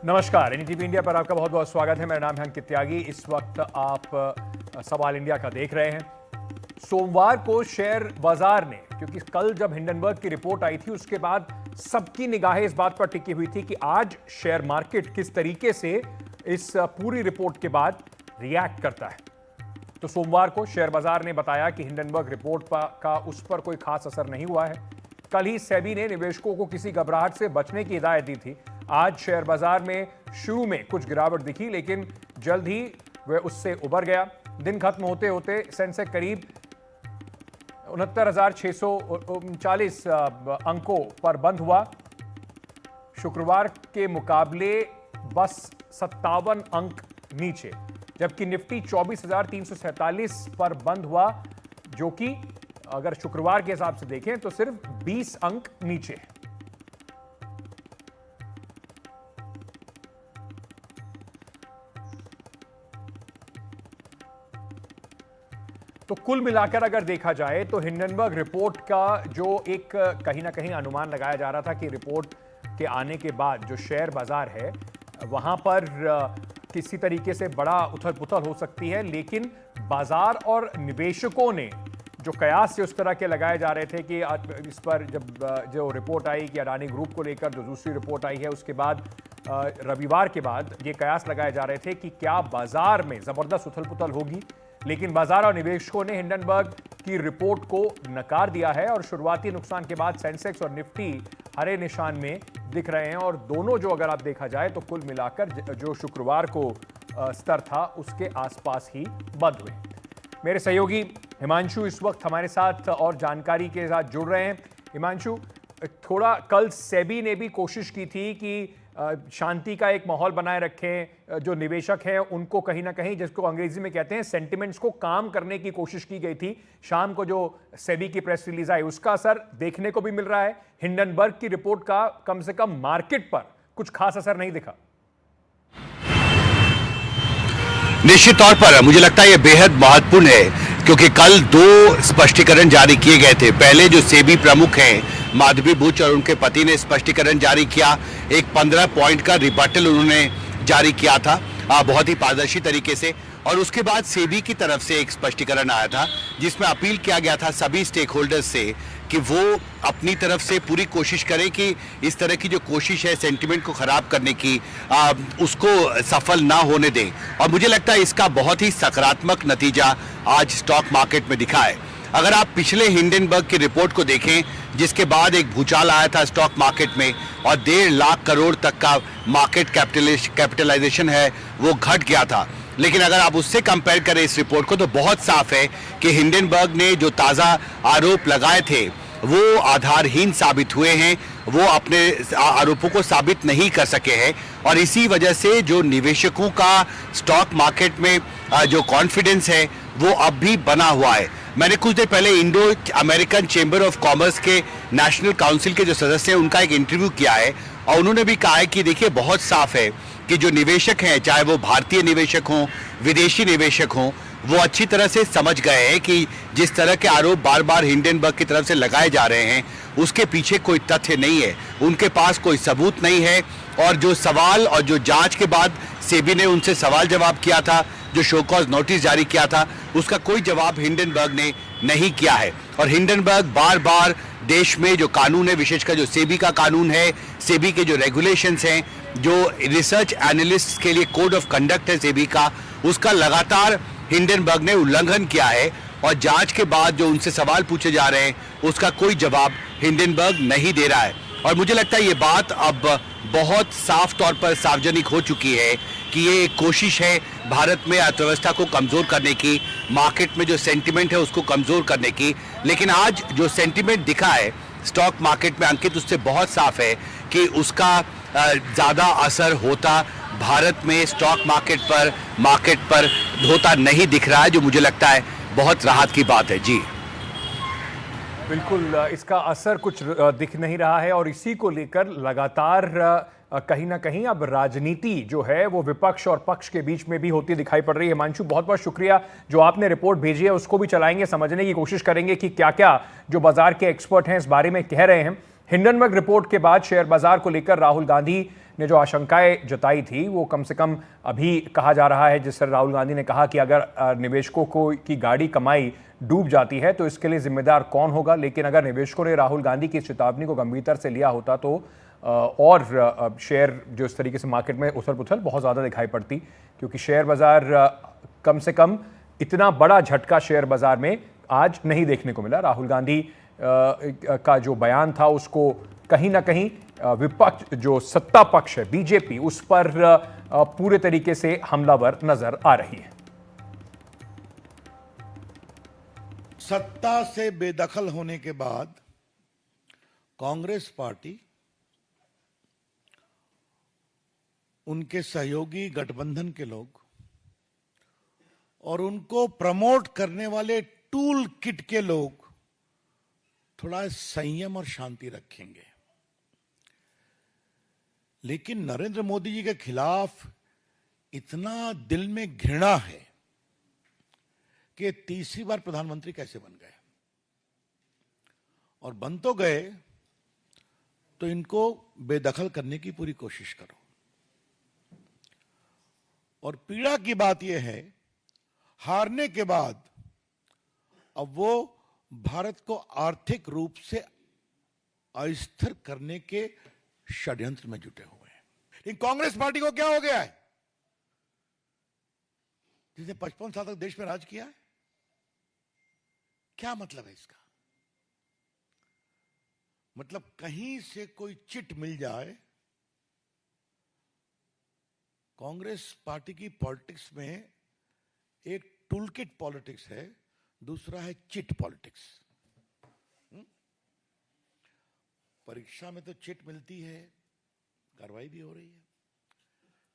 नमस्कार, NDTV India पर आपका बहुत बहुत स्वागत है। मेरा नाम है अंकित त्यागी। इस वक्त आप सवाल इंडिया का देख रहे हैं। सोमवार को शेयर बाजार ने, क्योंकि कल जब हिंडनबर्ग की रिपोर्ट आई थी उसके बाद सबकी निगाहें इस बात पर टिकी हुई थी कि आज शेयर मार्केट किस तरीके से इस पूरी रिपोर्ट के बाद रिएक्ट करता है। तो सोमवार को शेयर बाजार ने बताया कि हिंडनबर्ग रिपोर्ट का उस पर कोई खास असर नहीं हुआ है। कल ही सेबी ने निवेशकों को किसी घबराहट से बचने की हिदायत दी थी। आज शेयर बाजार में शुरू में कुछ गिरावट दिखी, लेकिन जल्द ही वह उससे उबर गया। दिन खत्म होते होते सेंसेक्स करीब 69,639 अंकों पर बंद हुआ। शुक्रवार के मुकाबले बस 57 अंक नीचे, जबकि निफ्टी 24,347 पर बंद हुआ, जो कि अगर शुक्रवार के हिसाब से देखें तो सिर्फ 20 अंक नीचे है। तो कुल मिलाकर अगर देखा जाए तो हिंडनबर्ग रिपोर्ट का जो एक कहीं ना कहीं अनुमान लगाया जा रहा था कि रिपोर्ट के आने के बाद जो शेयर बाजार है वहां पर किसी तरीके से बड़ा उथल पुथल हो सकती है, लेकिन बाजार और निवेशकों ने जो कयास से उस तरह के लगाए जा रहे थे कि इस पर जब जो रिपोर्ट आई कि अडानी ग्रुप को लेकर जो दूसरी रिपोर्ट आई है उसके बाद रविवार के बाद ये कयास लगाए जा रहे थे कि क्या बाजार में जबरदस्त उथल पुथल होगी, लेकिन बाजार और निवेशकों ने हिंडनबर्ग की रिपोर्ट को नकार दिया है और शुरुआती नुकसान के बाद सेंसेक्स और निफ्टी हरे निशान में दिख रहे हैं और दोनों जो अगर आप देखा जाए तो कुल मिलाकर जो शुक्रवार को स्तर था उसके आसपास ही बंद हुए। मेरे सहयोगी हिमांशु इस वक्त हमारे साथ और जानकारी के साथ जुड़ रहे हैं। हिमांशु, थोड़ा कल सेबी ने भी कोशिश की थी कि शांति का एक माहौल बनाए रखें, जो निवेशक हैं उनको कहीं ना कहीं, जिसको अंग्रेजी में कहते हैं सेंटिमेंट्स को काम करने की कोशिश की गई थी। शाम को जो सेबी की प्रेस रिलीज आई उसका असर देखने को भी मिल रहा है। हिंडनबर्ग की रिपोर्ट का कम से कम मार्केट पर कुछ खास असर नहीं दिखा। निश्चित तौर पर मुझे लगता है ये बेहद महत्वपूर्ण है, क्योंकि कल दो स्पष्टीकरण जारी किए गए थे। पहले जो सेबी प्रमुख हैं माधवी बुच और उनके पति ने स्पष्टीकरण जारी किया, एक 15 पॉइंट का रिबटल उन्होंने जारी किया था बहुत ही पारदर्शी तरीके से। और उसके बाद सेबी की तरफ से एक स्पष्टीकरण आया था जिसमें अपील किया गया था सभी स्टेक होल्डर्स से कि वो अपनी तरफ से पूरी कोशिश करें कि इस तरह की जो कोशिश है सेंटिमेंट को खराब करने की उसको सफल ना होने दें। और मुझे लगता है इसका बहुत ही सकारात्मक नतीजा आज स्टॉक मार्केट में दिखा है। अगर आप पिछले हिंडनबर्ग की रिपोर्ट को देखें, जिसके बाद एक भूचाल आया था स्टॉक मार्केट में और 1.5 लाख करोड़ तक का मार्केट कैपिटलाइजेशन है वो घट गया था, लेकिन अगर आप उससे कंपेयर करें इस रिपोर्ट को तो बहुत साफ है कि हिंडनबर्ग ने जो ताज़ा आरोप लगाए थे वो आधारहीन साबित हुए हैं, वो अपने आरोपों को साबित नहीं कर सके हैं। और इसी वजह से जो निवेशकों का स्टॉक मार्केट में जो कॉन्फिडेंस है वो अब भी बना हुआ है। मैंने कुछ देर पहले Indo American chamber of commerce के नेशनल काउंसिल के जो सदस्य हैं उनका एक इंटरव्यू किया है और उन्होंने भी कहा है कि देखिए बहुत साफ है कि जो निवेशक हैं, चाहे वो भारतीय निवेशक हों, विदेशी निवेशक हों, वो अच्छी तरह से समझ गए हैं कि जिस तरह के आरोप बार बार हिंडनबर्ग की तरफ से लगाए जा रहे हैं उसके पीछे कोई तथ्य नहीं है, उनके पास कोई सबूत नहीं है। और जो सवाल और जो जांच के बाद सेबी ने उनसे सवाल जवाब किया था, जो शो कॉज नोटिस जारी किया था, उसका कोई जवाब हिंडनबर्ग ने नहीं किया है। और हिंडनबर्ग बार बार देश में जो कानून है, विशेषकर जो सेबी का कानून है, सेबी के जो रेगुलेशंस हैं, जो रिसर्च एनालिस्ट के लिए कोड ऑफ कंडक्ट है सेबी का, उसका लगातार हिंडनबर्ग ने उल्लंघन किया है। और जांच के बाद जो उनसे सवाल पूछे जा रहे हैं उसका कोई जवाब हिंडनबर्ग नहीं दे रहा है। और मुझे लगता है ये बात अब बहुत साफ तौर पर सार्वजनिक हो चुकी है कि ये एक कोशिश है भारत में अर्थव्यवस्था को कमजोर करने की, मार्केट में जो सेंटिमेंट है उसको कमजोर करने की। लेकिन आज जो सेंटिमेंट दिखा है स्टॉक मार्केट में अंकित, उससे बहुत साफ है कि उसका ज़्यादा असर होता भारत में स्टॉक मार्केट पर होता नहीं दिख रहा है, जो मुझे लगता है बहुत राहत की बात है। जी बिल्कुल, इसका असर कुछ दिख नहीं रहा है और इसी को लेकर लगातार कहीं ना कहीं अब राजनीति जो है वो विपक्ष और पक्ष के बीच में भी होती दिखाई पड़ रही है। हिमांशु, बहुत बहुत शुक्रिया। जो आपने रिपोर्ट भेजी है उसको भी चलाएंगे, समझने की कोशिश करेंगे कि क्या क्या जो बाजार के एक्सपर्ट हैं इस बारे में कह रहे हैं। हिंडनबर्ग रिपोर्ट के बाद शेयर बाजार को लेकर राहुल गांधी ने जो आशंकाएं जताई थी वो कम से कम अभी कहा जा रहा है, जिस तरह राहुल गांधी ने कहा कि अगर निवेशकों की गाड़ी कमाई डूब जाती है तो इसके लिए जिम्मेदार कौन होगा। लेकिन अगर निवेशकों ने राहुल गांधी की चेतावनी को गंभीरता से लिया होता तो और शेयर जो इस तरीके से मार्केट में उथल पुथल बहुत ज़्यादा दिखाई पड़ती, क्योंकि शेयर बाजार कम से कम इतना बड़ा झटका शेयर बाजार में आज नहीं देखने को मिला। राहुल गांधी का जो बयान था उसको कहीं ना कहीं विपक्ष जो सत्ता पक्ष है बीजेपी उस पर पूरे तरीके से हमलावर नजर आ रही है। सत्ता से बेदखल होने के बाद कांग्रेस पार्टी, उनके सहयोगी गठबंधन के लोग और उनको प्रमोट करने वाले टूल किट के लोग थोड़ा संयम और शांति रखेंगे। लेकिन नरेंद्र मोदी जी के खिलाफ इतना दिल में घृणा है कि तीसरी बार प्रधानमंत्री कैसे बन गए, और बन तो गए तो इनको बेदखल करने की पूरी कोशिश करो। और पीड़ा की बात यह है, हारने के बाद अब वो भारत को आर्थिक रूप से अस्थिर करने के षड्यंत्र में जुटे हुए हैं। लेकिन कांग्रेस पार्टी को क्या हो गया है, जिसने 55 साल तक देश में राज किया है? क्या मतलब है इसका? मतलब कहीं से कोई चिट मिल जाए। कांग्रेस पार्टी की पॉलिटिक्स में एक टूलकिट पॉलिटिक्स है, दूसरा है चिट पॉलिटिक्स। परीक्षा में तो चिट मिलती है, कार्रवाई भी हो रही है,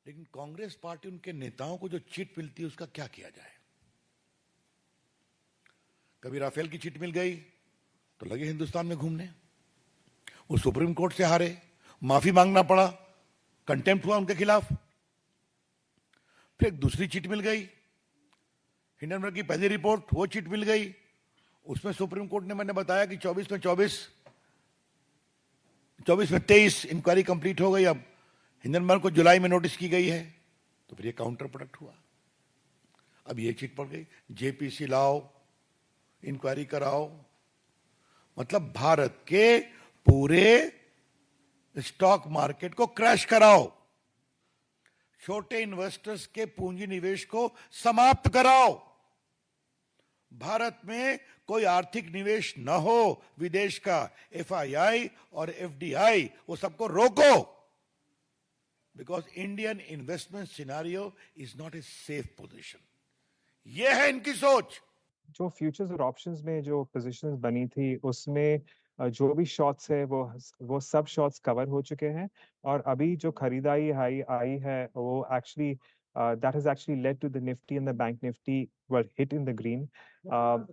लेकिन कांग्रेस पार्टी, उनके नेताओं को जो चिट मिलती है उसका क्या किया जाए? कभी राफेल की चिट मिल गई तो लगे हिंदुस्तान में घूमने, वो सुप्रीम कोर्ट से हारे, माफी मांगना पड़ा, कंटेम्प्ट हुआ उनके खिलाफ। फिर एक दूसरी चिट मिल गई, हिंडनबर्ग की पहली रिपोर्ट, वो चिट मिल गई। उसमें सुप्रीम कोर्ट ने, मैंने बताया कि 24 में 23 इंक्वायरी कंप्लीट हो गई। अब हिंडनबर्ग को जुलाई में नोटिस की गई है, तो फिर ये काउंटर प्रोडक्ट हुआ। अब ये चिट पड़ गई, जेपीसी लाओ, इंक्वायरी कराओ। मतलब भारत के पूरे स्टॉक मार्केट को क्रैश कराओ, छोटे इन्वेस्टर्स के पूंजी निवेश को समाप्त कराओ, भारत में कोई आर्थिक निवेश न हो विदेश का, एफआईआई और एफडीआई, वो सबको रोको। Because Indian investment scenario is not a safe position. ये है इनकी सोच। जो फ्यूचर्स और ऑप्शंस में जो पोजीशंस बनी थी उसमें जो भी शॉर्ट्स है वो सब शॉर्ट्स कवर हो चुके हैं, और अभी जो खरीदारी आई है वो actually that has actually led to the Nifty and the Bank Nifty were hit in the green.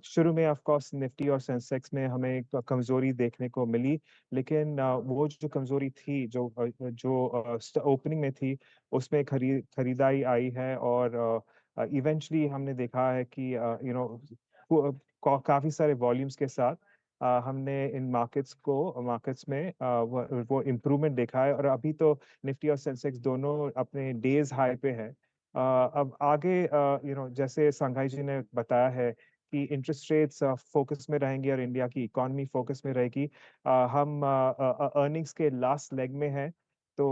शुरू में ऑफ कोर्स निफ्टी और सेंसेक्स में हमें एक कमजोरी देखने को मिली, लेकिन वो जो कमजोरी थी जो ओपनिंग में थी उसमें खरीदारी आई है, और इवेंचुअली हमने देखा है कि काफी सारे वॉल्यूम्स के साथ हमने इन मार्केट्स में वो इम्प्रूवमेंट देखा है, और अभी तो निफ्टी और सेंसेक्स दोनों अपने डेज हाई पे है। अब आगे जैसे संघाई जी ने बताया है कि इंटरेस्ट रेट्स फोकस में रहेंगी और इंडिया की इकोनॉमी फोकस में रहेगी। हम अर्निंग्स के लास्ट लेग में हैं, तो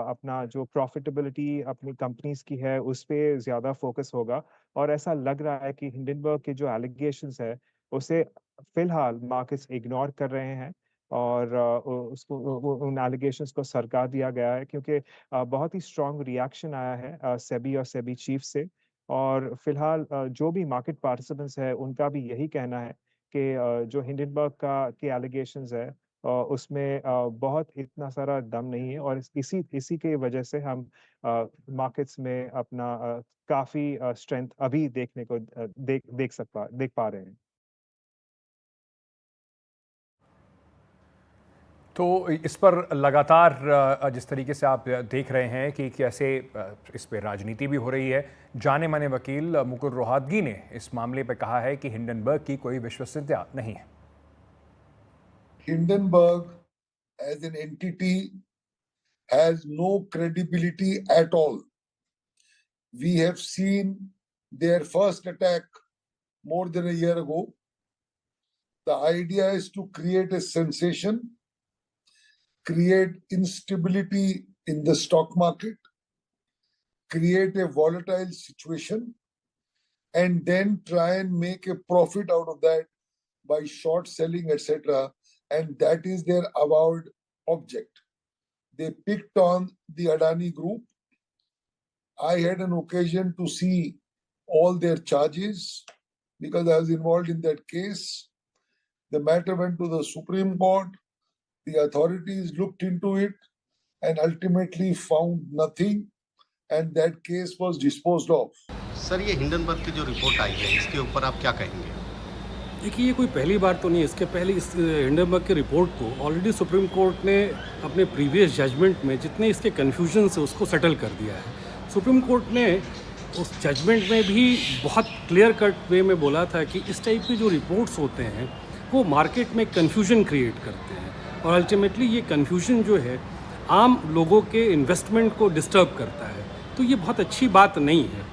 अपना जो प्रॉफिटेबिलिटी अपनी कंपनीज की है उस पे ज्यादा फोकस होगा, और ऐसा लग रहा है कि हिंडनबर्ग के जो एलिगेशंस है उसे फिलहाल मार्केट्स इग्नोर कर रहे हैं, और उन एलिगेशंस को सरका दिया गया है, क्योंकि बहुत ही स्ट्रांग रिएक्शन आया है सेबी और सेबी चीफ से। और फिलहाल जो भी मार्केट पार्टिसिपेंट्स है उनका भी यही कहना है कि जो हिंडनबर्ग के एलिगेशंस है उसमें बहुत इतना सारा दम नहीं है, और इसी के वजह से हम मार्केट्स में अपना काफी स्ट्रेंथ अभी देखने को देख पा रहे हैं। तो इस पर लगातार जिस तरीके से आप देख रहे हैं कि कैसे इस पर राजनीति भी हो रही है, जाने माने वकील मुकुल रोहतगी ने इस मामले पर कहा है कि हिंडनबर्ग की कोई विश्वसनीयता नहीं है। Hindenburg as an entity has no credibility at all. We have seen their first attack more than a year ago. The idea is to create a sensation, create instability in the stock market, create a volatile situation, and then try and make a profit out of that by short selling, etc. And that is their avowed object. They picked on the Adani Group. I had an occasion to see all their charges because I was involved in that case. The matter went to the Supreme Court. The authorities looked into it and ultimately found nothing, and that case was disposed of. Sir, ये Hindenburg की जो report आई है, इसके ऊपर आप क्या कहेंगे? देखिए, ये कोई पहली बार तो नहीं है। इसके पहले इस हिंडनबर्ग की रिपोर्ट को ऑलरेडी सुप्रीम कोर्ट ने अपने प्रीवियस जजमेंट में जितने इसके कन्फ्यूजन है उसको सेटल कर दिया है। सुप्रीम कोर्ट ने उस जजमेंट में भी बहुत क्लियर कट वे में बोला था कि इस टाइप के जो रिपोर्ट्स होते हैं वो मार्केट में कन्फ्यूजन क्रिएट करते हैं और अल्टीमेटली ये कन्फ्यूजन जो है आम लोगों के इन्वेस्टमेंट को डिस्टर्ब करता है, तो ये बहुत अच्छी बात नहीं है।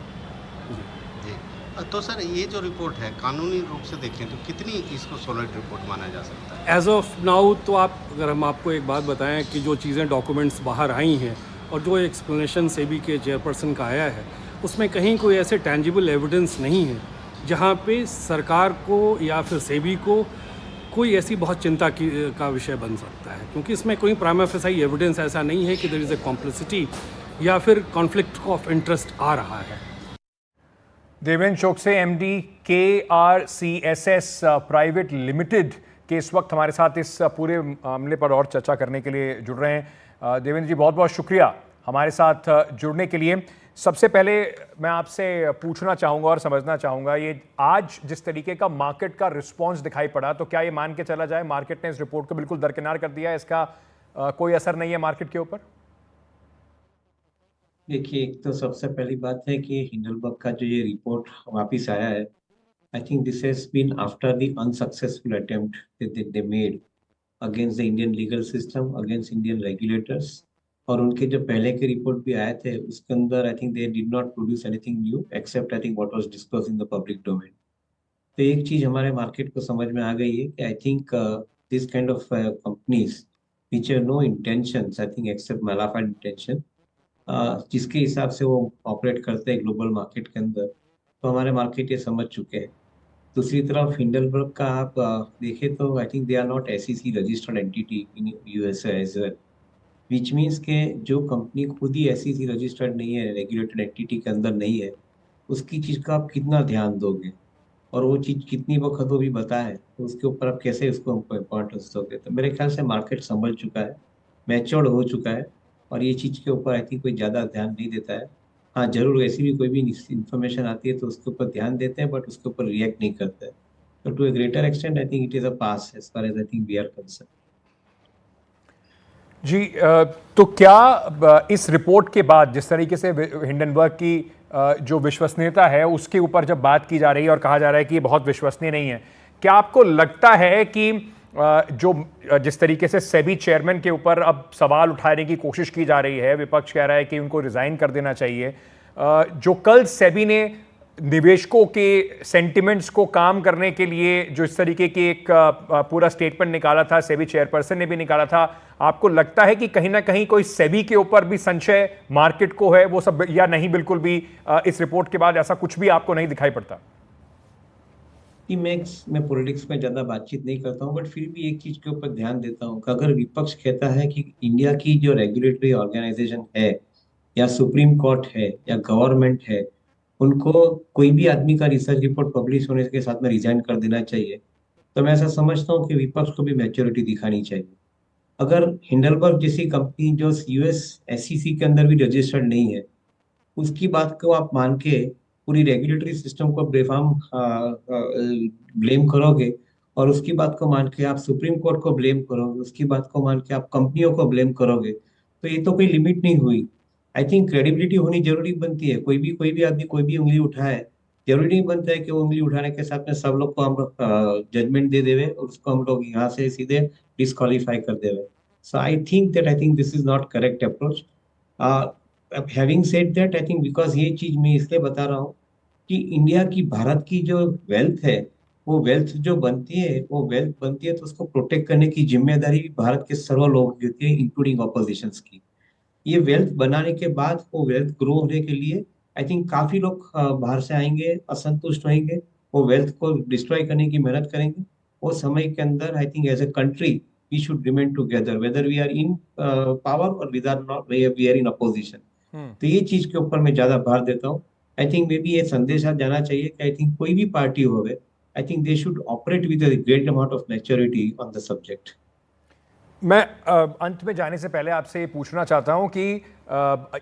तो सर, ये जो रिपोर्ट है कानूनी रूप से देखें तो कितनी इसको सॉलिड रिपोर्ट माना जा सकता है? एज ऑफ नाउ तो अगर हम आपको एक बात बताएं कि जो चीज़ें डॉक्यूमेंट्स बाहर आई हैं और जो एक्सप्लेनेशन सेबी के चेयरपर्सन का आया है उसमें कहीं कोई ऐसे टैंजिबल एविडेंस नहीं है जहां पे सरकार को या फिर सेबी को कोई ऐसी बहुत चिंता का विषय बन सकता है, क्योंकि इसमें कोई प्राइमा फेसाई एविडेंस ऐसा नहीं है कि देयर इज़ ए कॉम्प्लिसिटी या फिर कॉन्फ्लिक्ट ऑफ इंटरेस्ट आ रहा है। Devendra Chouksey MD KRCSS private limited के इस वक्त हमारे साथ इस पूरे मामले पर और चर्चा करने के लिए जुड़ रहे हैं। देवेंद्र जी, बहुत बहुत शुक्रिया हमारे साथ जुड़ने के लिए। सबसे पहले मैं आपसे पूछना चाहूँगा और समझना चाहूँगा, ये आज जिस तरीके का मार्केट का रिस्पॉन्स दिखाई पड़ा, तो क्या ये मान के चला जाए मार्केट ने इस रिपोर्ट को बिल्कुल दरकिनार कर दिया है, इसका कोई असर नहीं है मार्केट के ऊपर? देखिए, एक तो सबसे पहली बात है कि हिंडनबर्ग का जो ये रिपोर्ट वापस आया है, I think this has been after the unsuccessful attempt that they made against the Indian legal system, against Indian regulators. और उनके जो पहले के रिपोर्ट भी आए थे उसके अंदर I think they did not produce anything new except I think what was disclosed in the public domain. तो एक चीज हमारे मार्केट को समझ में आ गई है कि I think this kind of companies which have no intentions, I think except malafide intention, जिसके हिसाब से वो ऑपरेट करते हैं ग्लोबल मार्केट के अंदर, तो हमारे मार्केट ये समझ चुके हैं। दूसरी तरफ हिंडनबर्ग का आप देखें तो I think they are not SEC registered entity in USA as well, which means के जो कंपनी खुद ही SEC रजिस्टर्ड नहीं है, रेगुलेटेड एंटिटी के अंदर नहीं है, उसकी चीज़ का आप कितना ध्यान दोगे और वो चीज़ कितनी वक्त वो भी बताए तो उसके ऊपर आप कैसे उसको इम्पोर्टेंस दोगे। तो मेरे ख्याल से मार्केट संभल चुका है, मैच्योर्ड हो चुका है और ये चीज़ के ऊपर आई थिंक कोई ज़्यादा ध्यान नहीं देता है। हाँ, जरूर ऐसी भी कोई भी इन्फॉर्मेशन आती है तो उसके ऊपर ध्यान देते हैं, बट उसके ऊपर रिएक्ट नहीं करते। तो to a greater extent I think it is a pass as far as I think we are concern. जी, तो क्या इस रिपोर्ट के बाद जिस तरीके से हिंडनबर्ग की जो विश्वसनीयता है उसके ऊपर जब बात की जा रही है और कहा जा रहा है कि ये बहुत विश्वसनीय नहीं है, क्या आपको लगता है कि जो जिस तरीके से सेबी चेयरमैन के ऊपर अब सवाल उठाने की कोशिश की जा रही है, विपक्ष कह रहा है कि उनको रिजाइन कर देना चाहिए, जो कल सेबी ने निवेशकों के सेंटिमेंट्स को काम करने के लिए जो इस तरीके की एक पूरा स्टेटमेंट निकाला था, सेबी चेयरपर्सन ने भी निकाला था, आपको लगता है कि कहीं ना कहीं कोई सेबी के ऊपर भी संशय मार्केट को है वो सब, या नहीं बिल्कुल भी इस रिपोर्ट के बाद ऐसा कुछ भी आपको नहीं दिखाई पड़ता? मैं पॉलिटिक्स में ज़्यादा बातचीत नहीं करता हूँ, बट फिर भी एक चीज़ के ऊपर ध्यान देता हूँ कि अगर विपक्ष कहता है कि इंडिया की जो रेगुलेटरी ऑर्गेनाइजेशन है या सुप्रीम कोर्ट है या गवर्नमेंट है, उनको कोई भी आदमी का रिसर्च रिपोर्ट पब्लिश होने के साथ में रिजाइन कर देना चाहिए, तो मैं ऐसा समझता हूँ कि विपक्ष को भी मैच्योरिटी दिखानी चाहिए। अगर हिंडनबर्ग जैसी कंपनी जो US SEC के अंदर भी रजिस्टर्ड नहीं है, उसकी बात को आप मान के पूरी रेगुलेटरी सिस्टम को बेफाम ब्लेम करोगे और उसकी बात को मान के आप सुप्रीम कोर्ट को ब्लेम करोगे, उसकी बात को मान के आप कंपनियों को ब्लेम करोगे, तो ये तो कोई लिमिट नहीं हुई। आई थिंक क्रेडिबिलिटी होनी जरूरी बनती है। कोई भी आदमी कोई भी उंगली उठाए, जरूरी नहीं बनता है कि वो उंगली उठाने के साथ में सब लोग को हम जजमेंट दे देवे और उसको हम लोग यहाँ से सीधे डिस्क्वालीफाई कर देवे। So I think this is not correct approach. Having said that, I think because ये चीज मैं इसलिए बता रहा हूँ कि इंडिया की भारत की जो वेल्थ है, वो वेल्थ जो बनती है, वो वेल्थ बनती है तो उसको प्रोटेक्ट करने की जिम्मेदारी भी भारत के सर्व लोगों की होती है, इंक्लूडिंग ऑपोजिशंस की। ये वेल्थ बनाने के बाद वो वेल्थ ग्रो होने के लिए आई थिंक काफी लोग बाहर से आएंगे, असंतुष्ट होंगे, वो वेल्थ को डिस्ट्रॉय करने की मेहनत करेंगे। वो समय के अंदर I think as a country we should remain together whether we are in power और वी आर इन अपोजिशन। तो ये चीज के ऊपर मैं ज्यादा भार देता हूँ। आई थिंक मे बी ये संदेश जाना चाहिए कि आई थिंक कोई भी पार्टी हो गए, आई think they should operate with a great amount of maturity on the subject. मैं अंत में जाने से पहले आपसे ये पूछना चाहता हूं कि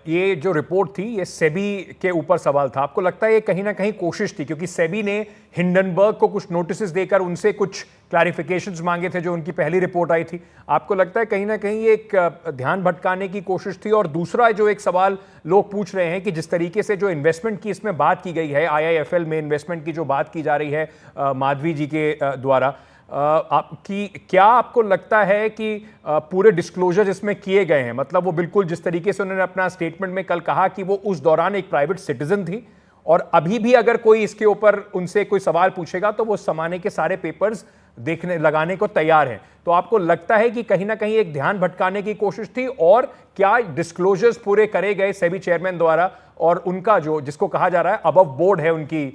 ये जो रिपोर्ट थी ये सेबी के ऊपर सवाल था। आपको लगता है ये कहीं ना कहीं कोशिश थी, क्योंकि सेबी ने हिंडनबर्ग को कुछ नोटिस देकर उनसे कुछ क्लैरिफिकेशंस मांगे थे जो उनकी पहली रिपोर्ट आई थी। आपको लगता है कहीं ना कहीं ये एक ध्यान भटकाने की कोशिश थी? और दूसरा जो एक सवाल लोग पूछ रहे हैं कि जिस तरीके से जो इन्वेस्टमेंट की इसमें बात की गई है, IIFL में इन्वेस्टमेंट की जो बात की जा रही है माधवी जी के द्वारा, क्या आपको लगता है कि पूरे डिस्क्लोजर इसमें किए गए हैं, मतलब वो बिल्कुल जिस तरीके से उन्होंने अपना स्टेटमेंट में कल कहा कि वो उस दौरान एक प्राइवेट सिटीजन थी और अभी भी अगर कोई इसके ऊपर उनसे कोई सवाल पूछेगा तो वो समाने के सारे पेपर्स देखने लगाने को तैयार हैं, तो आपको लगता है कि कहीं ना कहीं एक ध्यान भटकाने की कोशिश थी? और क्या डिस्क्लोजर्स पूरे करे गए सेबी चेयरमैन द्वारा और उनका जो जिसको कहा जा रहा है अबव बोर्ड है उनकी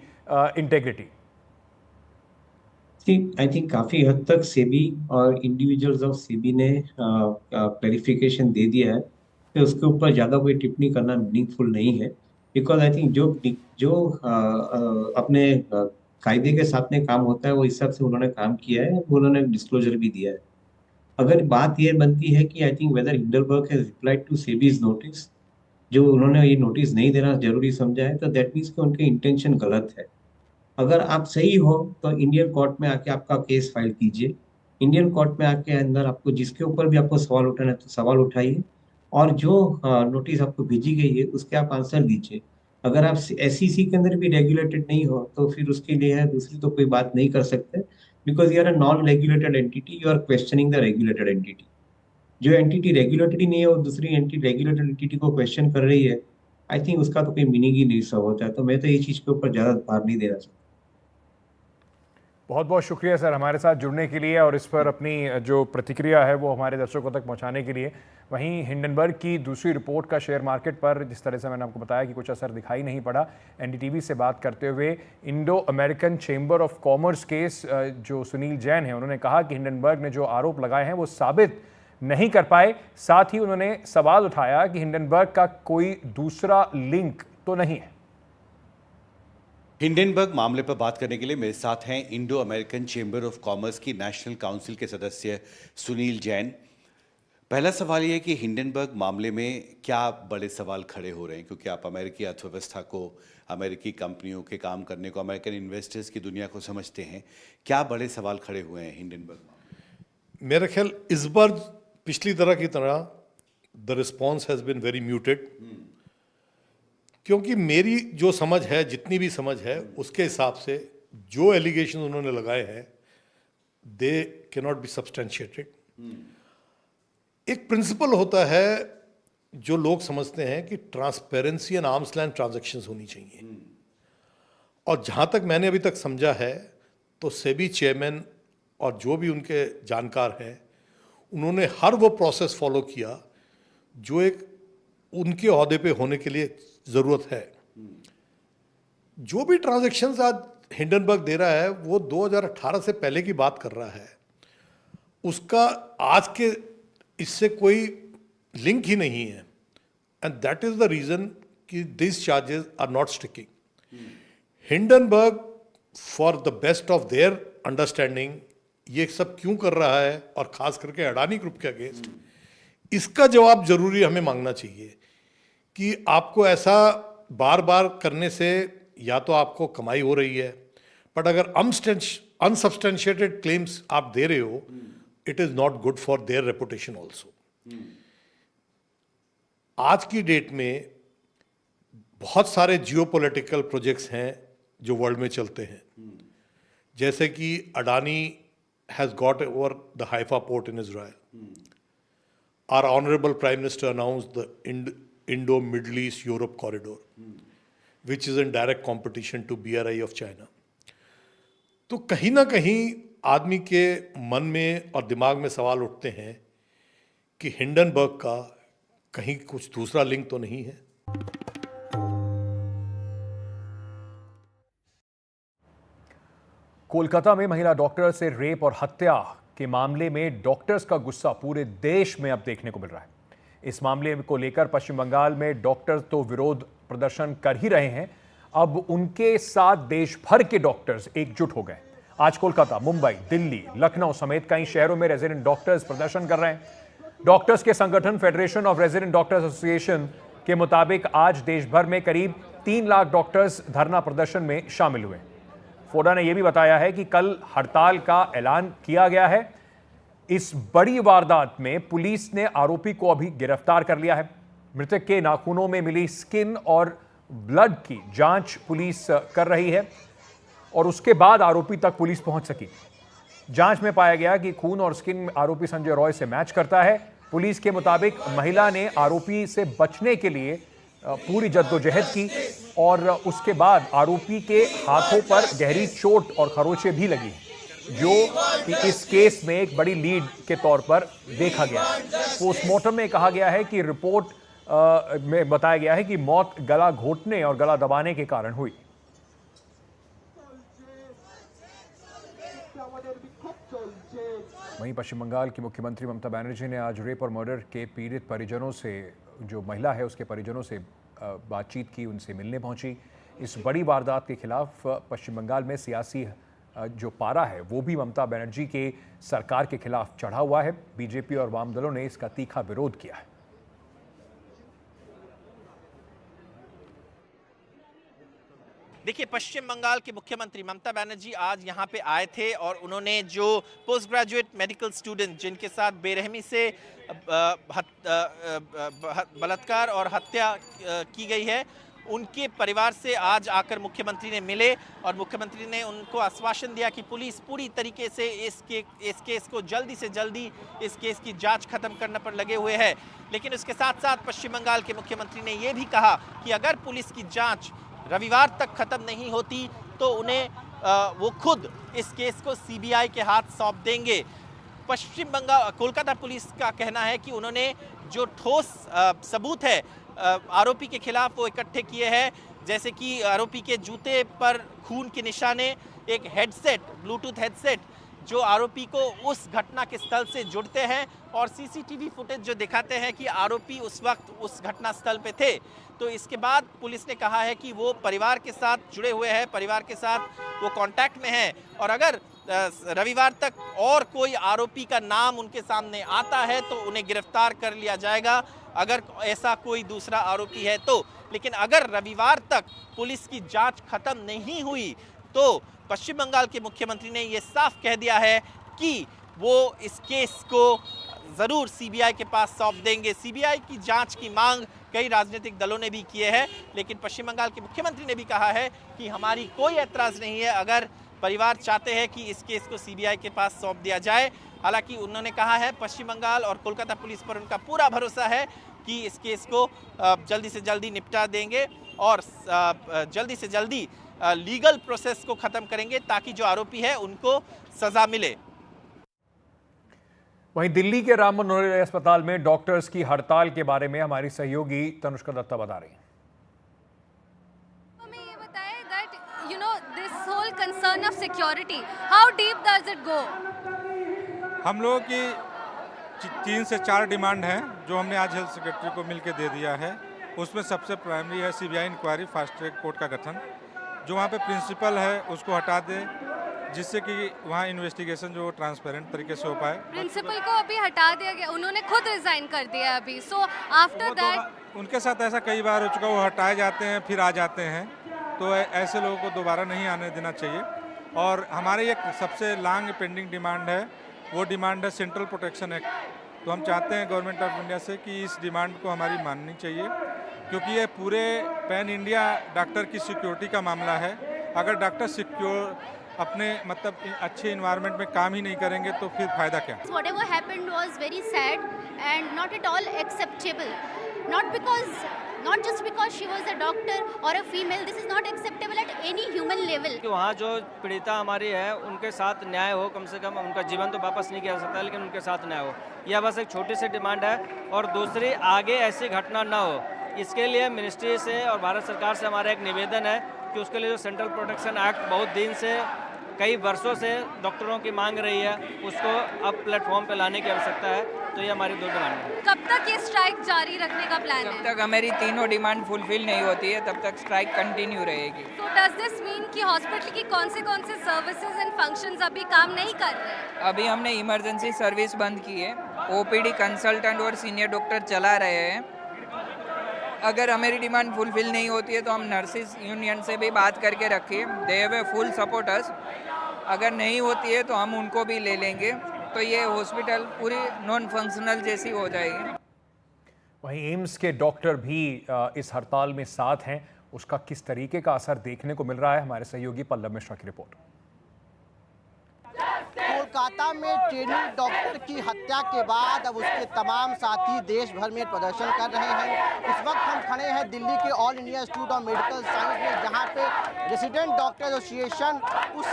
इंटेग्रिटी? आई थिंक काफी हद तक सेबी और इंडिविजुअल्स ऑफ सेबी ने क्लैरिफिकेशन दे दिया है कि उसके ऊपर ज्यादा कोई टिप्पणी करना मीनिंगफुल नहीं है। बिकॉज आई थिंक जो अपने कायदे के साथ में काम होता है वो हिसाब से उन्होंने काम किया है, उन्होंने डिस्क्लोजर भी दिया है। अगर बात ये बनती है कि I think whether Hindenburg has replied to SEBI's notice, जो उन्होंने ये नोटिस नहीं देना जरूरी समझा है, तो दैट मीन्स कि उनके इंटेंशन गलत है। अगर आप सही हो तो इंडियन कोर्ट में आके आपका केस फाइल कीजिए, इंडियन कोर्ट में आके अंदर आपको जिसके ऊपर भी आपको सवाल उठाना है तो सवाल उठाइए, और जो नोटिस आपको भेजी गई है उसके आप आंसर दीजिए। अगर आप SEC के अंदर भी रेगुलेटेड नहीं हो तो फिर उसके लिए है दूसरी तो कोई बात नहीं कर सकते, because you are a non regulated entity, you are questioning the regulated entity. जो एंटिटी रेगुलेटेड ही नहीं है और दूसरी रेगुलेटेड एंटिटी को क्वेश्चन कर रही है, आई थिंक उसका तो कोई मीनिंग ही नहीं सब होता है। तो मैं तो ये चीज के ऊपर ज्यादा भार नहीं देना चाहता। बहुत बहुत शुक्रिया सर हमारे साथ जुड़ने के लिए और इस पर अपनी जो प्रतिक्रिया है वो हमारे दर्शकों तक पहुंचाने के लिए। वहीं हिंडनबर्ग की दूसरी रिपोर्ट का शेयर मार्केट पर जिस तरह से मैंने आपको बताया कि कुछ असर दिखाई नहीं पड़ा। NDTV से बात करते हुए Indo American chamber of commerce case जो सुनील जैन हैं, उन्होंने कहा कि हिंडनबर्ग ने जो आरोप लगाए हैं वो साबित नहीं कर पाए। साथ ही उन्होंने सवाल उठाया कि हिंडनबर्ग का कोई दूसरा लिंक तो नहीं है। हिंडनबर्ग मामले पर बात करने के लिए मेरे साथ हैं Indo American chamber of commerce की नेशनल काउंसिल के सदस्य सुनील जैन। पहला सवाल ये है कि हिंडनबर्ग मामले में क्या बड़े सवाल खड़े हो रहे हैं, क्योंकि आप अमेरिकी अर्थव्यवस्था को, अमेरिकी कंपनियों के काम करने को, अमेरिकन इन्वेस्टर्स की दुनिया को समझते हैं, क्या बड़े सवाल खड़े हुए हैं हिंडनबर्ग? मेरा ख्याल इस बार पिछली तरह की तरह the response has been very muted, क्योंकि मेरी जो समझ है, जितनी भी समझ है, उसके हिसाब से जो एलिगेशन उन्होंने लगाए हैं they can not be substantiated. एक प्रिंसिपल होता है जो लोग समझते हैं कि transparency and arms length transactions होनी चाहिए, और जहां तक मैंने अभी तक समझा है तो सेबी चेयरमैन और जो भी उनके जानकार हैं उन्होंने हर वो प्रोसेस फॉलो किया जो एक उनके ओहदे पे होने के लिए जरूरत है। जो भी ट्रांजैक्शंस आज हिंडनबर्ग दे रहा है वो 2018 से पहले की बात कर रहा है, उसका आज के इससे कोई लिंक ही नहीं है, and that is the reason कि this charges are not sticking. Hindenburg for the best of their understanding ये सब क्यों कर रहा है, और खास करके अडानी ग्रुप के अगेंस्ट, इसका जवाब जरूरी हमें मांगना चाहिए कि आपको ऐसा बार बार करने से या तो आपको कमाई हो रही है, बट अगर अनसब्सटेंशिएटेड क्लेम्स आप दे रहे हो, it is not good for their reputation also. आज की डेट में बहुत सारे जियोपॉलिटिकल प्रोजेक्ट्स हैं जो वर्ल्ड में चलते हैं, जैसे कि Adani has got over the Haifa port in Israel, our honorable Prime Minister announced the Indo-Middle East Europe corridor, which is in direct competition to BRI of China. तो कहीं ना कहीं आदमी के मन में और दिमाग में सवाल उठते हैं कि हिंडनबर्ग का कहीं कुछ दूसरा लिंक तो नहीं है। कोलकाता में महिला डॉक्टर से रेप और हत्या के मामले में डॉक्टर्स का गुस्सा पूरे देश में अब देखने को मिल रहा है। इस मामले को लेकर पश्चिम बंगाल में डॉक्टर्स तो विरोध प्रदर्शन कर ही रहे हैं, अब उनके साथ देश भर के डॉक्टर्स एकजुट हो गए। आज कोलकाता, मुंबई, दिल्ली, लखनऊ समेत कई शहरों में रेजिडेंट डॉक्टर्स प्रदर्शन कर रहे हैं। डॉक्टर्स के संगठन federation of resident doctors association के मुताबिक आज देश भर में करीब 3 लाख डॉक्टर्स धरना प्रदर्शन में शामिल हुए। फोडा ने यह भी बताया है कि कल हड़ताल का ऐलान किया गया है। इस बड़ी वारदात में पुलिस ने आरोपी को अभी गिरफ्तार कर लिया है। मृतक के नाखूनों में मिली स्किन और ब्लड की जांच पुलिस कर रही है और उसके बाद आरोपी तक पुलिस पहुंच सकी। जांच में पाया गया कि खून और स्किन आरोपी संजय रॉय से मैच करता है। पुलिस के मुताबिक महिला ने आरोपी से बचने के लिए पूरी जद्दोजहद की और उसके बाद आरोपी के हाथों पर गहरी चोट और खरोंचें भी लगी, जो कि इस केस में एक बड़ी लीड के तौर पर देखा गया। पोस्टमार्टम में कहा गया है कि रिपोर्ट में बताया गया है कि मौत गला घोटने और गला दबाने के कारण हुई। वहीं पश्चिम बंगाल की मुख्यमंत्री ममता बनर्जी ने आज रेप और मर्डर के पीड़ित परिजनों से, जो महिला है उसके परिजनों से बातचीत की, उनसे मिलने पहुंची। इस बड़ी वारदात के खिलाफ पश्चिम बंगाल में सियासी जो पारा है वो भी ममता बनर्जी के सरकार के खिलाफ चढ़ा हुआ है। बीजेपी और वाम दलों ने इसका तीखा विरोध किया है। देखिए, पश्चिम बंगाल के मुख्यमंत्री ममता बनर्जी आज यहाँ पे आए थे और उन्होंने जो पोस्ट ग्रेजुएट मेडिकल स्टूडेंट जिनके साथ बेरहमी से बलात्कार और हत्या की गई है, उनके परिवार से आज आकर मुख्यमंत्री ने मिले और मुख्यमंत्री ने उनको आश्वासन दिया कि पुलिस पूरी तरीके से इस केस को जल्दी से जल्दी इस केस की जांच खत्म करने पर लगे हुए हैं। लेकिन उसके साथ साथ पश्चिम बंगाल के मुख्यमंत्री ने ये भी कहा कि अगर पुलिस की जांच रविवार तक खत्म नहीं होती तो उन्हें वो खुद इस केस को सीबीआई के हाथ सौंप देंगे। पश्चिम बंगाल कोलकाता पुलिस का कहना है कि उन्होंने जो ठोस सबूत है आरोपी के खिलाफ वो इकट्ठे किए हैं, जैसे कि आरोपी के जूते पर खून के निशाने, एक हेडसेट, ब्लूटूथ हेडसेट जो आरोपी को उस घटना के स्थल से जुड़ते हैं और सीसीटीवी फुटेज जो दिखाते हैं कि आरोपी उस वक्त उस घटना स्थल पे थे। तो इसके बाद पुलिस ने कहा है कि वो परिवार के साथ जुड़े हुए हैं, परिवार के साथ वो कांटेक्ट में हैं और अगर रविवार तक और कोई आरोपी का नाम उनके सामने आता है तो उन्हें गिरफ्तार कर लिया जाएगा, अगर ऐसा कोई दूसरा आरोपी है तो। लेकिन अगर रविवार तक पुलिस की जांच खत्म नहीं हुई तो पश्चिम बंगाल के मुख्यमंत्री ने ये साफ कह दिया है कि वो इस केस को ज़रूर सीबीआई के पास सौंप देंगे। सीबीआई की जांच की मांग कई राजनीतिक दलों ने भी किए हैं, लेकिन पश्चिम बंगाल के मुख्यमंत्री ने भी कहा है कि हमारी कोई ऐतराज़ नहीं है अगर परिवार चाहते हैं कि इस केस को सीबीआई के पास सौंप दिया जाए। हालांकि उन्होंने कहा है पश्चिम बंगाल और कोलकाता पुलिस पर उनका पूरा भरोसा है कि इस केस को जल्दी से जल्दी निपटा देंगे और जल्दी से जल्दी लीगल प्रोसेस को खत्म करेंगे ताकि जो आरोपी है उनको सजा मिले। वहीं दिल्ली के राम मनोहर अस्पताल में डॉक्टर्स की हड़ताल के बारे में हमारी सहयोगी तनुष्का दत्ता बता रही हैं। हमें ये बताएं that you know this whole concern of security, how deep does it go? हम लोगों की 3 से 4 डिमांड हैं जो हमने आज हेल्थ सेक्रेटरी को मिलकर दे दिया है। उसमें सबसे प्राइमरी है CBI inquiry fast track court का गठन, जो वहाँ पे प्रिंसिपल है उसको हटा दे जिससे कि वहाँ इन्वेस्टिगेशन जो ट्रांसपेरेंट तरीके से हो पाए। प्रिंसिपल को अभी हटा दिया गया, उन्होंने खुद रिजाइन कर दिया अभी। सो आफ्टर दैट उनके साथ ऐसा कई बार हो चुका, वो हटाए जाते हैं फिर आ जाते हैं, तो ऐसे लोगों को दोबारा नहीं आने देना चाहिए। और हमारी एक सबसे लॉन्ग पेंडिंग डिमांड है, वो डिमांड है सेंट्रल प्रोटेक्शन एक्ट। तो हम चाहते हैं गवर्नमेंट ऑफ इंडिया से कि इस डिमांड को हमारी माननी चाहिए, क्योंकि ये पूरे पैन इंडिया डॉक्टर की सिक्योरिटी का मामला है। अगर डॉक्टर सिक्योर अपने मतलब अच्छे इन्वायरमेंट में काम ही नहीं करेंगे तो फिर फायदा क्या। Whatever happened was very sad and not at all acceptable. Not just because she was a doctor or a female, this is not acceptable at any human level. कि वहाँ जो पीड़िता हमारी है उनके साथ न्याय हो, कम से कम उनका जीवन तो वापस नहीं किया जा सकता, लेकिन उनके साथ न्याय हो, यह बस एक छोटी सी डिमांड है। और दूसरी, आगे ऐसी घटना ना हो, इसके लिए मिनिस्ट्री से और भारत सरकार से हमारा एक निवेदन है कि उसके लिए जो सेंट्रल प्रोटेक्शन एक्ट बहुत दिन से, कई वर्षों से डॉक्टरों की मांग रही है, उसको अब प्लेटफॉर्म पे लाने की आवश्यकता है। तो ये हमारी दो डिमांड है। कब तक ये स्ट्राइक जारी रखने का प्लान है? जब तक हमारी तीनों डिमांड फुलफिल नहीं होती है तब तक स्ट्राइक कंटिन्यू रहेगी। So does this mean कि हॉस्पिटल की कौन से सर्विसेज एंड फंक्शंस अभी काम नहीं कर रहे हैं? अभी हमने इमरजेंसी सर्विस बंद की है, ओपीडी कंसल्टेंट और सीनियर डॉक्टर चला रहे हैं। अगर हमारी डिमांड फुलफिल नहीं होती है तो हम नर्सिस यूनियन से भी बात करके रखिए, they have full support us. अगर नहीं होती है तो हम उनको भी ले लेंगे, तो ये हॉस्पिटल पूरी नॉन फंक्शनल जैसी हो जाएगी। वहीं एम्स के डॉक्टर भी इस हड़ताल में साथ हैं। उसका किस तरीके का असर देखने को मिल रहा है, हमारे सहयोगी पल्लव मिश्रा की रिपोर्ट। कोलकाता में ट्रेनिंग डॉक्टर की हत्या के बाद अब उसके तमाम साथी देश भर में प्रदर्शन कर रहे हैं। इस वक्त हम खड़े हैं दिल्ली के all India institute of medical science में, जहां पे रेसिडेंट डॉक्टर एसोसिएशन उस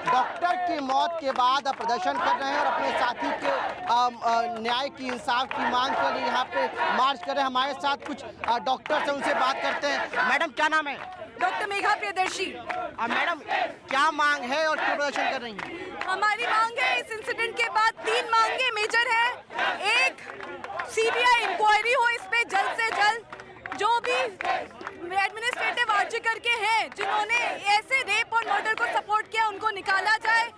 डॉक्टर की मौत के बाद अब प्रदर्शन कर रहे हैं और अपने साथी के न्याय की, इंसाफ की मांग के लिए यहाँ पे मार्च कर रहे हैं। हमारे साथ कुछ डॉक्टर्स हैं, उनसे बात करते हैं। मैडम क्या नाम है? डॉक्टर मेघा प्रियदर्शी। मैडम क्या मांग है और क्यों प्रदर्शन कर रही हैं? हमारी मांग है, इस इंसिडेंट के बाद 3 मांगे मेजर है। एक, सीबीआई इंक्वायरी हो इस पे जल्द से जल्द। जो भी एडमिनिस्ट्रेटिव आर्टिकल के हैं जिन्होंने ऐसे रेप और मर्डर को सपोर्ट किया, उनको निकाला जाए।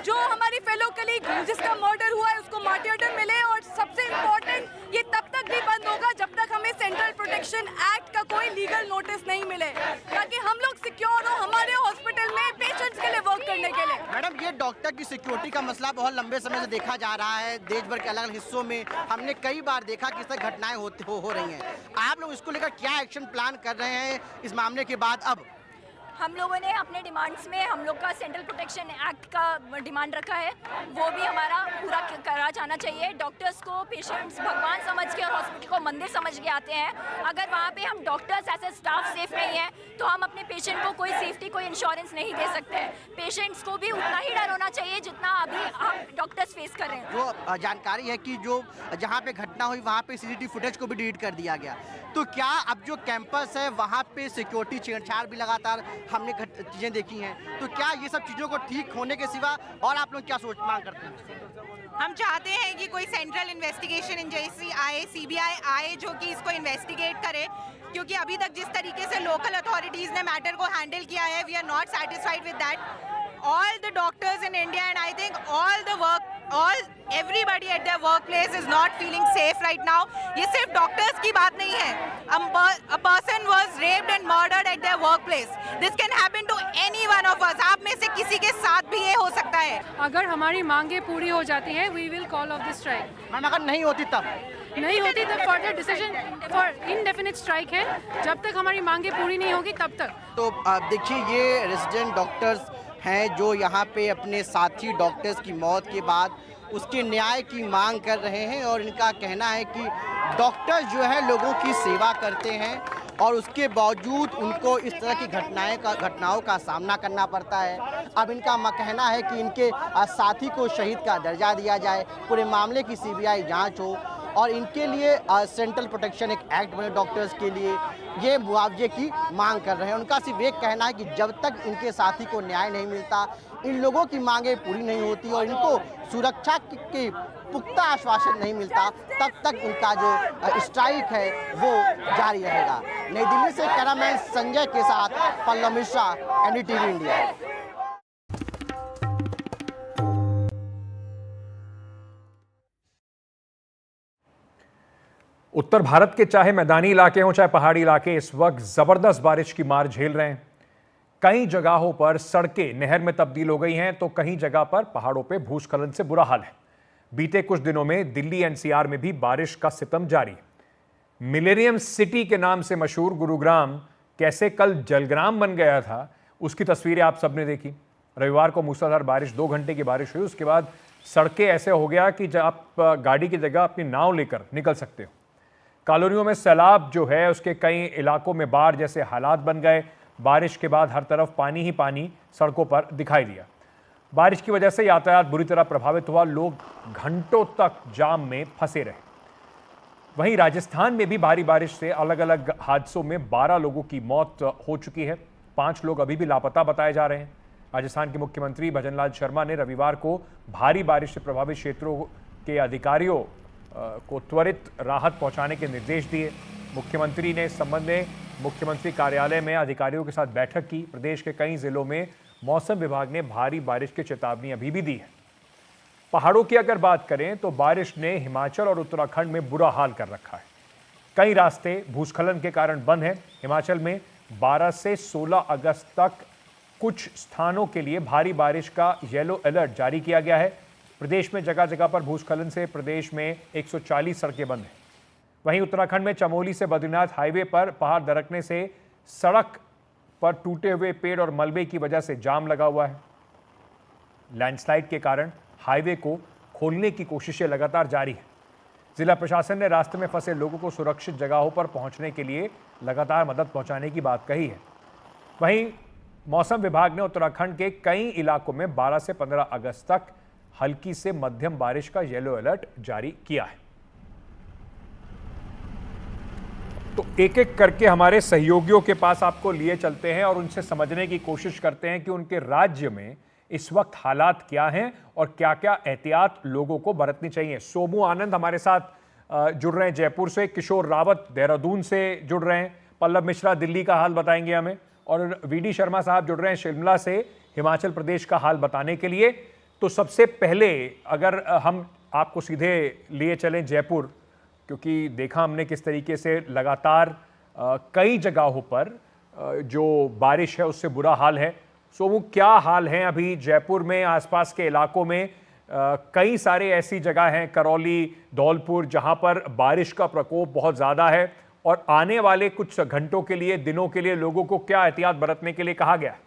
जो हमारी फेलो कलीग जिसका मर्डर हुआ है उसको मार्टियरडम मिले। और सबसे इम्पोर्टेंट, ये तब तक भी बंद होगा जब तक हमें सेंट्रल प्रोटेक्शन एक्ट का कोई लीगल नोटिस नहीं मिले, ताकि हम लोग सिक्योर हो हमारे हॉस्पिटल में पेशेंट्स के लिए वर्क करने के लिए। मैडम, ये डॉक्टर की सिक्योरिटी का मसला बहुत लंबे समय से देखा जा रहा है। देश भर के अलग अलग हिस्सों में हमने कई बार देखा कि इस तरह घटनाएं हो रही हैं। आप लोग इसको लेकर क्या एक्शन प्लान कर रहे हैं इस मामले के बाद? अब हम लोगों ने अपने डिमांड्स में हम लोग का सेंट्रल प्रोटेक्शन एक्ट का डिमांड रखा है, वो भी हमारा पूरा करा जाना चाहिए। डॉक्टर्स को पेशेंट्स भगवान समझ के और हॉस्पिटल को मंदिर समझ के आते हैं। अगर वहाँ पे हम doctors as a staff safe नहीं है तो हम अपने पेशेंट को कोई सेफ्टी, कोई इंश्योरेंस नहीं दे सकते। पेशेंट्स को भी उतना ही डर होना चाहिए जितना अभी हम डॉक्टर्स फेस कर रहे हैं। जो जानकारी है कि जो जहाँ पे घटना हुई वहाँ पे सीसीटीवी फुटेज को भी डिलीट कर दिया गया, तो क्या अब जो कैंपस है वहाँ पे सिक्योरिटी छेड़छाड़ भी लगातार हमने चीजें देखी हैं, तो क्या ये सब चीजों को ठीक होने के सिवा और आप लोग क्या मांग करते हैं? हम चाहते हैं कि कोई सेंट्रल इन्वेस्टिगेशन एजेंसी आए, सीबीआई आए, जो कि इसको इन्वेस्टिगेट करे, क्योंकि अभी तक जिस तरीके से लोकल अथॉरिटीज ने मैटर को हैंडल किया है, we are not satisfied with that. All the doctors in India and I think everybody at their workplace is not feeling safe right now. ये सिर्फ डॉक्टर्स की बात नहीं है। A person was raped and murdered at their workplace. This can happen to any one of us. आप में से किसी के साथ भी ये हो सकता है। अगर हमारी मांगे पूरी हो जाती है, we will call off the strike. Ma'am, अगर नहीं होती तब? नहीं होती तो further decision for indefinite strike है। जब तक हमारी मांगे पूरी नहीं होगी तब तक। तो देखिए, ये रेजिडेंट डॉक्टर्स हैं जो यहाँ पे अपने साथी डॉक्टर्स की मौत के बाद उसके न्याय की मांग कर रहे हैं। और इनका कहना है कि डॉक्टर्स जो है लोगों की सेवा करते हैं और उसके बावजूद उनको इस तरह की घटनाओं का सामना करना पड़ता है। अब इनका कहना है कि इनके साथी को शहीद का दर्जा दिया जाए, पूरे मामले की सीबीआई जांच हो और इनके लिए सेंट्रल प्रोटेक्शन एक एक्ट बने डॉक्टर्स के लिए, ये मुआवजे की मांग कर रहे हैं। उनका सिर्फ एक कहना है कि जब तक इनके साथी को न्याय नहीं मिलता, इन लोगों की मांगें पूरी नहीं होती और इनको सुरक्षा के पुख्ता आश्वासन नहीं मिलता, तब तक इनका जो स्ट्राइक है वो जारी रहेगा। नई दिल्ली से कैमरामैन संजय के साथ पल्लव मिश्रा, एनडीटीवी इंडिया। उत्तर भारत के चाहे मैदानी इलाके हों चाहे पहाड़ी इलाके, इस वक्त जबरदस्त बारिश की मार झेल रहे हैं। कई जगहों पर सड़कें नहर में तब्दील हो गई हैं तो कहीं जगह पर पहाड़ों पे भूस्खलन से बुरा हाल है। बीते कुछ दिनों में दिल्ली एनसीआर में भी बारिश का सितम जारी है। मिलेनियम सिटी के नाम से मशहूर गुरुग्राम कैसे कल जलग्राम बन गया था, उसकी तस्वीरें आप सबने देखी। रविवार को मूसलाधार बारिश, 2 घंटे की बारिश हुई, उसके बाद सड़कें ऐसे हो गया कि जब आप गाड़ी की जगह अपनी नाव लेकर निकल सकते हो। कॉलोनियों में सैलाब जो है उसके कई इलाकों में बाढ़ जैसे हालात बन गए। बारिश के बाद हर तरफ पानी ही पानी सड़कों पर दिखाई दिया। बारिश की वजह से यातायात बुरी तरह प्रभावित हुआ। लोग घंटों तक जाम में फंसे रहे। वहीं राजस्थान में भी भारी बारिश से अलग अलग हादसों में 12 लोगों की मौत हो चुकी है। 5 लोग अभी भी लापता बताए जा रहे हैं। राजस्थान के मुख्यमंत्री भजनलाल शर्मा ने रविवार को भारी बारिश से प्रभावित क्षेत्रों के अधिकारियों को त्वरित राहत पहुंचाने के निर्देश दिए। मुख्यमंत्री ने इस संबंध में मुख्यमंत्री कार्यालय में अधिकारियों के साथ बैठक की। प्रदेश के कई जिलों में मौसम विभाग ने भारी बारिश की चेतावनी अभी भी दी है। पहाड़ों की अगर बात करें तो बारिश ने हिमाचल और उत्तराखंड में बुरा हाल कर रखा है। कई रास्ते भूस्खलन के कारण बंद हैं। हिमाचल में 12 से 16 अगस्त तक कुछ स्थानों के लिए भारी बारिश का येलो अलर्ट जारी किया गया है। प्रदेश में जगह जगह पर भूस्खलन से प्रदेश में 140 सड़कें बंद हैं। वहीं उत्तराखंड में चमोली से बद्रीनाथ हाईवे पर पहाड़ दरकने से सड़क पर टूटे हुए पेड़ और मलबे की वजह से जाम लगा हुआ है। लैंडस्लाइड के कारण हाईवे को खोलने की कोशिशें लगातार जारी हैं। जिला प्रशासन ने रास्ते में फंसे लोगों को सुरक्षित जगहों पर पहुंचने के लिए लगातार मदद पहुंचाने की बात कही है। वहीं मौसम विभाग ने उत्तराखंड के कई इलाकों में 12 से 15 अगस्त तक हल्की से मध्यम बारिश का येलो अलर्ट जारी किया है। तो एक एक करके हमारे सहयोगियों के पास आपको लिए चलते हैं और उनसे समझने की कोशिश करते हैं कि उनके राज्य में इस वक्त हालात क्या हैं और क्या क्या एहतियात लोगों को बरतनी चाहिए। सोमू आनंद हमारे साथ जुड़ रहे हैं जयपुर से, किशोर रावत देहरादून से जुड़ रहे हैं, पल्लव मिश्रा दिल्ली का हाल बताएंगे हमें, और वीडी शर्मा साहब जुड़ रहे हैं शिमला से हिमाचल प्रदेश का हाल बताने के लिए। तो सबसे पहले अगर हम आपको सीधे लिए चलें जयपुर, क्योंकि देखा हमने किस तरीके से लगातार कई जगहों पर जो बारिश है उससे बुरा हाल है। सोमू, क्या हाल है अभी जयपुर में, आसपास के इलाकों में? कई सारे ऐसी जगह हैं, करौली, धौलपुर, जहां पर बारिश का प्रकोप बहुत ज़्यादा है और आने वाले कुछ घंटों के लिए, दिनों के लिए लोगों को क्या एहतियात बरतने के लिए कहा गया है?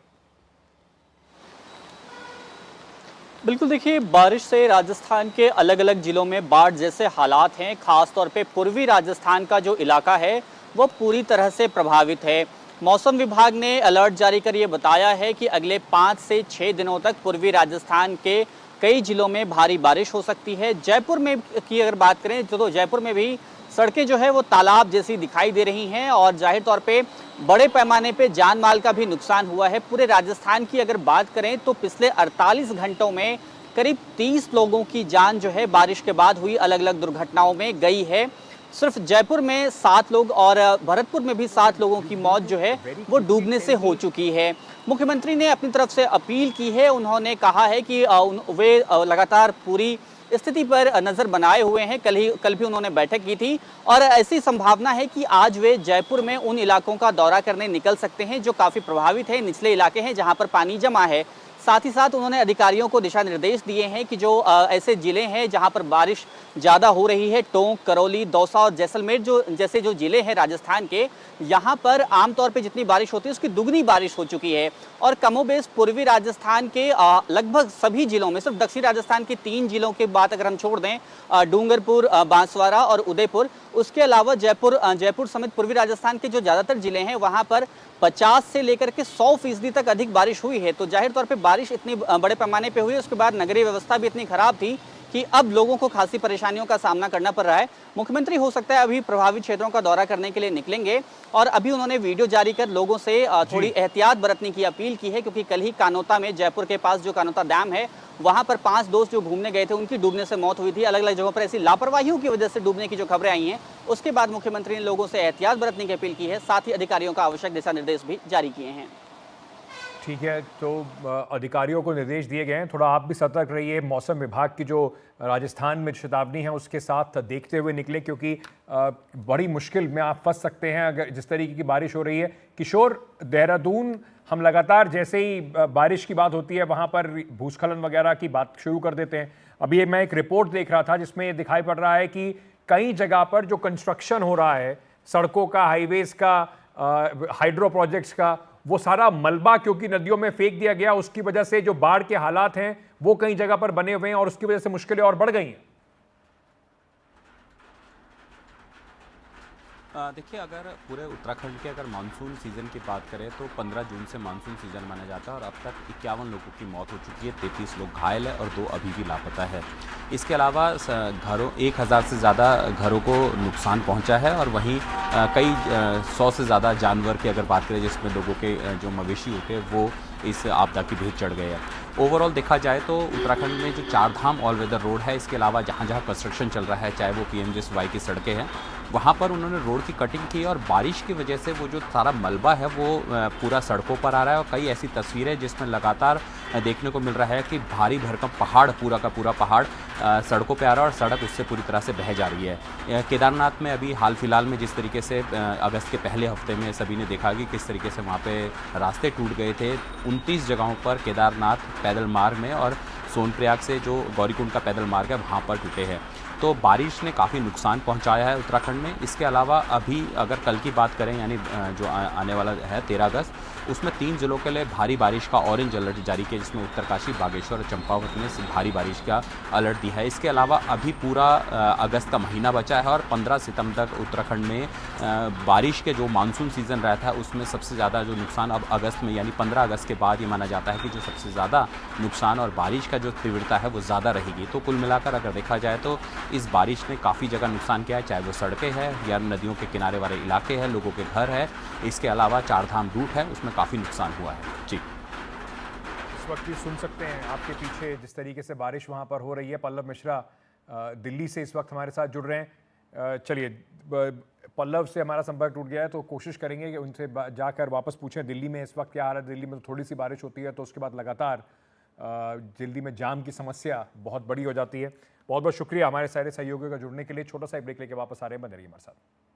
बिल्कुल, देखिए, बारिश से राजस्थान के अलग अलग जिलों में बाढ़ जैसे हालात हैं। खास तौर पे पूर्वी राजस्थान का जो इलाका है वो पूरी तरह से प्रभावित है। मौसम विभाग ने अलर्ट जारी कर ये बताया है कि अगले 5 से 6 दिनों तक पूर्वी राजस्थान के कई जिलों में भारी बारिश हो सकती है। जयपुर में की अगर बात करें तो जयपुर में भी सड़कें जो है वो तालाब जैसी दिखाई दे रही हैं और जाहिर तौर पे बड़े पैमाने पे जान माल का भी नुकसान हुआ है। पूरे राजस्थान की अगर बात करें तो पिछले 48 घंटों में करीब 30 लोगों की जान जो है बारिश के बाद हुई अलग अलग दुर्घटनाओं में गई है। सिर्फ जयपुर में 7 लोग और भरतपुर में भी 7 लोगों की मौत जो है वो डूबने से हो चुकी है। मुख्यमंत्री ने अपनी तरफ से अपील की है। उन्होंने कहा है कि वे लगातार पूरी स्थिति पर नजर बनाए हुए हैं। कल भी उन्होंने बैठक की थी और ऐसी संभावना है कि आज वे जयपुर में उन इलाकों का दौरा करने निकल सकते हैं जो काफी प्रभावित है, निचले इलाके हैं जहां पर पानी जमा है। साथ ही साथ उन्होंने अधिकारियों को दिशा निर्देश दिए हैं कि जो ऐसे जिले हैं जहां पर बारिश ज़्यादा हो रही है, टोंक, करौली, दौसा और जैसलमेर जैसे जो जिले हैं राजस्थान के, यहाँ पर आमतौर पे जितनी बारिश होती है उसकी दुगनी बारिश हो चुकी है। और कमोबेश पूर्वी राजस्थान के लगभग सभी जिलों में, सिर्फ दक्षिण राजस्थान के 3 जिलों की बात अगर हम छोड़ दें, डूंगरपुर, बांसवाड़ा और उदयपुर, उसके अलावा जयपुर समेत पूर्वी राजस्थान के जो ज़्यादातर जिले हैं वहाँ पर 50 से लेकर के 100% तक अधिक बारिश हुई है। तो जाहिर तौर पे बारिश इतनी बड़े पैमाने पे हुई है, उसके बाद नगरीय व्यवस्था भी इतनी खराब थी कि अब लोगों को खासी परेशानियों का सामना करना पड़ रहा है। मुख्यमंत्री हो सकता है अभी प्रभावित क्षेत्रों का दौरा करने के लिए निकलेंगे और अभी उन्होंने वीडियो जारी कर लोगों से थोड़ी एहतियात बरतने की अपील की है, क्योंकि कल ही कानोता में, जयपुर के पास जो कानोता डैम है, वहां पर 5 दोस्त जो घूमने गए थे उनकी डूबने से मौत हुई थी। अलग अलग जगहों पर ऐसी लापरवाहियों की वजह से डूबने की जो खबरें आई हैं, उसके बाद मुख्यमंत्री ने लोगों से एहतियात बरतने की अपील की है। साथ ही अधिकारियों का आवश्यक दिशा निर्देश भी जारी किए हैं। ठीक है, तो अधिकारियों को निर्देश दिए गए हैं, थोड़ा आप भी सतर्क रहिए। मौसम विभाग की जो राजस्थान में चेतावनी है उसके साथ देखते हुए निकले, क्योंकि बड़ी मुश्किल में आप फंस सकते हैं अगर जिस तरीके की बारिश हो रही है। किशोर, देहरादून, हम लगातार जैसे ही बारिश की बात होती है वहाँ पर भूस्खलन वगैरह की बात शुरू कर देते हैं। अभी मैं एक रिपोर्ट देख रहा था जिसमें दिखाई पड़ रहा है कि कई जगह पर जो कंस्ट्रक्शन हो रहा है सड़कों का, हाईवेज का, हाइड्रो प्रोजेक्ट्स का, वो सारा मलबा क्योंकि नदियों में फेंक दिया गया, उसकी वजह से जो बाढ़ के हालात हैं वो कई जगह पर बने हुए हैं और उसकी वजह से मुश्किलें और बढ़ गई हैं। देखिए, अगर पूरे उत्तराखंड के अगर मानसून सीज़न की बात करें तो 15 जून से मानसून सीज़न माना जाता है और अब तक 51 लोगों की मौत हो चुकी है, 33 लोग घायल है और 2 अभी भी लापता है। इसके अलावा घरों 1000 से ज़्यादा घरों को नुकसान पहुंचा है और वहीं कई 100 से ज़्यादा जानवर की अगर बात करें जिसमें लोगों के जो मवेशी होते हैं वो इस आपदा की भेंट चढ़ गए हैं। ओवरऑल देखा जाए तो उत्तराखंड में जो 4 धाम ऑल वेदर रोड है, इसके अलावा जहाँ जहाँ कंस्ट्रक्शन चल रहा है, चाहे वो PMGSY की सड़कें हैं, वहाँ पर उन्होंने रोड की कटिंग की और बारिश की वजह से वो जो सारा मलबा है वो पूरा सड़कों पर आ रहा है और कई ऐसी तस्वीरें जिसमें लगातार देखने को मिल रहा है कि भारी भरकम पहाड़, पूरा का पूरा पहाड़ सड़कों पे आ रहा है और सड़क उससे पूरी तरह से बह जा रही है। केदारनाथ में अभी हाल फिलहाल में जिस तरीके से अगस्त के पहले हफ्ते में सभी ने देखा कि किस तरीके से वहाँ पे रास्ते टूट गए थे, 29 जगहों पर केदारनाथ पैदल मार्ग में और सोनप्रयाग से जो गौरीकुंड का पैदल मार्ग है वहाँ पर टूटे हैं। तो बारिश ने काफ़ी नुकसान पहुंचाया है उत्तराखंड में। इसके अलावा अभी अगर कल की बात करें यानी जो आने वाला है 13 अगस्त, उसमें 3 जिलों के लिए भारी बारिश का ऑरेंज अलर्ट जारी किया जिसमें उत्तरकाशी, बागेश्वर और चंपावत में भारी बारिश का अलर्ट दिया है। इसके अलावा अभी पूरा अगस्त का महीना बचा है और 15 सितंबर तक उत्तराखंड में बारिश के जो मानसून सीज़न रहता है उसमें सबसे ज़्यादा जो नुकसान अब अगस्त में यानी 15 अगस्त के बाद ये माना जाता है कि जो सबसे ज़्यादा नुकसान और बारिश का जो तीव्रता है वो ज़्यादा रहेगी। तो कुल मिलाकर अगर देखा जाए तो इस बारिश ने काफ़ी जगह नुकसान किया है, चाहे वो सड़कें हैं या नदियों के किनारे वाले इलाके हैं, लोगों के घर है। इसके अलावा 4 धाम रूट है उसमें काफ़ी नुकसान हुआ है। जी, इस वक्त भी सुन सकते हैं आपके पीछे जिस तरीके से बारिश वहां पर हो रही है। पल्लव मिश्रा दिल्ली से इस वक्त हमारे साथ जुड़ रहे हैं। चलिए, पल्लव से हमारा संपर्क टूट गया है तो कोशिश करेंगे कि उनसे जाकर वापस पूछें दिल्ली में इस वक्त क्या हाल है। दिल्ली में तो थोड़ी सी बारिश होती है तो उसके बाद लगातार दिल्ली में जाम की समस्या बहुत बड़ी हो जाती है। बहुत बहुत शुक्रिया हमारे सारे सहयोगियों का जुड़ने के लिए। छोटा सा एक ब्रेक लेके वापस आ रहे हैं, बने रहिए हमारे साथ।